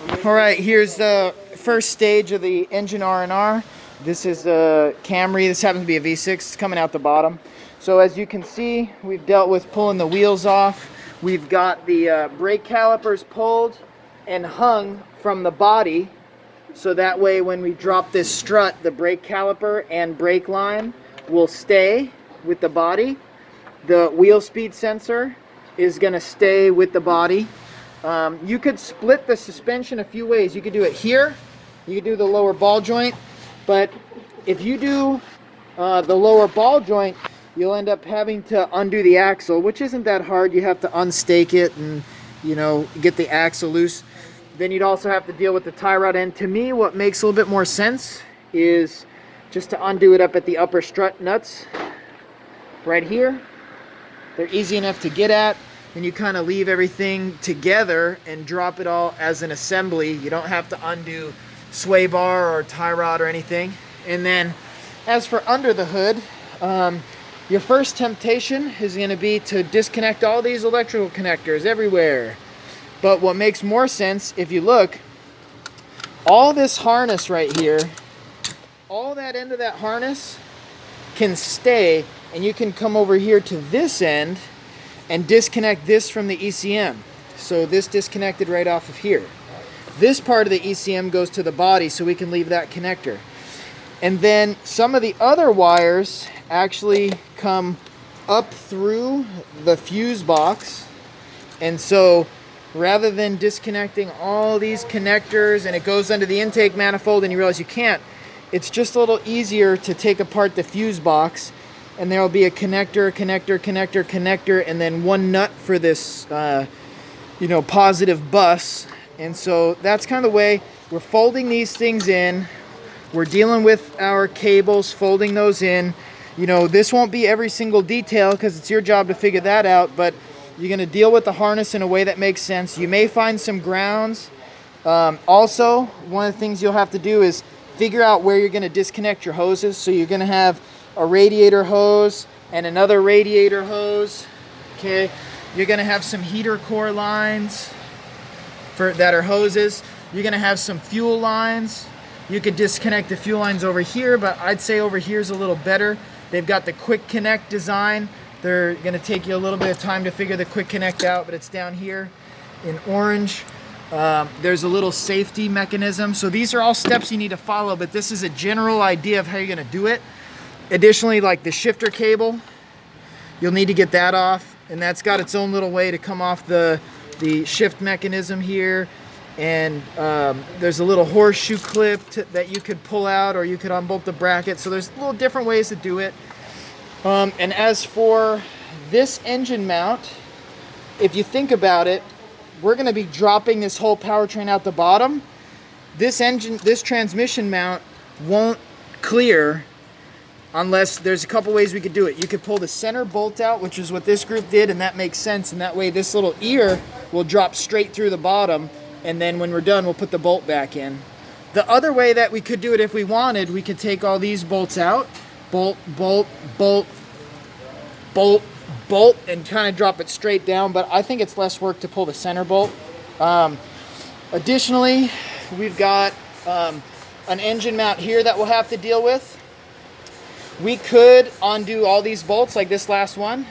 All right, here's the first stage of the engine R&R. This is a Camry. This happens to be a V6. It's coming out the bottom. So as you can see, we've dealt with pulling the wheels off. We've got the brake calipers pulled and hung from the body. So that way when we drop this strut, the brake caliper and brake line will stay with the body. The wheel speed sensor is going to stay with the body. You could split the suspension a few ways. You could do it here. You could do the lower ball joint. But if you do the lower ball joint, you'll end up having to undo the axle, which isn't that hard. You have to unstake it and, you know, get the axle loose. Then you'd also have to deal with the tie rod end. To me, what makes a little bit more sense is just to undo it up at the upper strut nuts right here. They're easy enough to get at. And you kind of leave everything together and drop it all as an assembly. You don't have to undo sway bar or tie rod or anything. And then as for under the hood, your first temptation is going to be to disconnect all these electrical connectors everywhere. But what makes more sense, if you look, all this harness right here, all that end of that harness can stay, and you can come over here to this end and disconnect this from the ECM. So this disconnected right off of here. This part of the ECM goes to the body, so we can leave that connector. And then some of the other wires actually come up through the fuse box. And so rather than disconnecting all these connectors and it goes under the intake manifold and you realize you can't, it's just a little easier to take apart the fuse box, and there will be a connector, and then one nut for this positive bus. And so that's kind of the way we're folding these things in. We're dealing with our cables, folding those in. You know, this won't be every single detail because it's your job to figure that out, but you're going to deal with the harness in a way that makes sense. You may find some grounds. Also, one of the things you'll have to do is figure out where you're going to disconnect your hoses. So you're going to have a radiator hose and another radiator hose. Okay, you're going to have some heater core lines that are hoses. You're going to have some fuel lines. You could disconnect the fuel lines over here, but I'd say over here is a little better. They've got the quick connect design. They're going to take you a little bit of time to figure the quick connect out, but it's down here in orange. There's a little safety mechanism. So these are all steps you need to follow, but this is a general idea of how you're going to do it. Additionally, like the shifter cable, you'll need to get that off, and that's got its own little way to come off the shift mechanism here. And there's a little horseshoe clip that you could pull out, or you could unbolt the bracket. So there's little different ways to do it. And as for this engine mount, if you think about it, we're going to be dropping this whole powertrain out the bottom. This transmission mount won't clear unless there's a couple ways we could do it. You could pull the center bolt out, which is what this group did, and that makes sense. And that way this little ear will drop straight through the bottom. And then when we're done, we'll put the bolt back in. The other way that we could do it if we wanted, we could take all these bolts out, bolt, bolt, bolt, bolt, bolt, and kind of drop it straight down. But I think it's less work to pull the center bolt. Additionally, we've got an engine mount here that we'll have to deal with. We could undo all these bolts like this last one.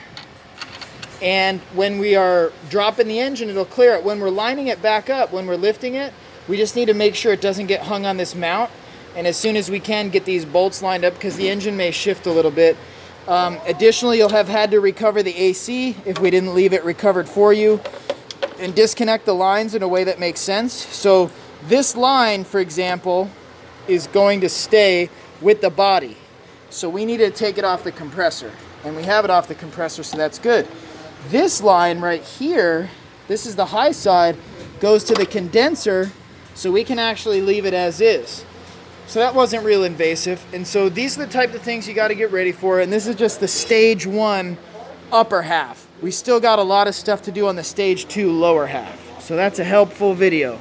And when we are dropping the engine, it'll clear it. When we're lining it back up, when we're lifting it, we just need to make sure it doesn't get hung on this mount. And as soon as we can, get these bolts lined up because the engine may shift a little bit. Additionally, you'll have had to recover the AC if we didn't leave it recovered for you, and disconnect the lines in a way that makes sense. So this line, for example, is going to stay with the body. So we need to take it off the compressor, and we have it off the compressor, so that's good. This line right here, this is the high side, goes to the condenser, so we can actually leave it as is. So that wasn't real invasive. And so these are the type of things you got to get ready for, and this is just the stage 1 upper half. We still got a lot of stuff to do on the stage 2 lower half. So that's a helpful video.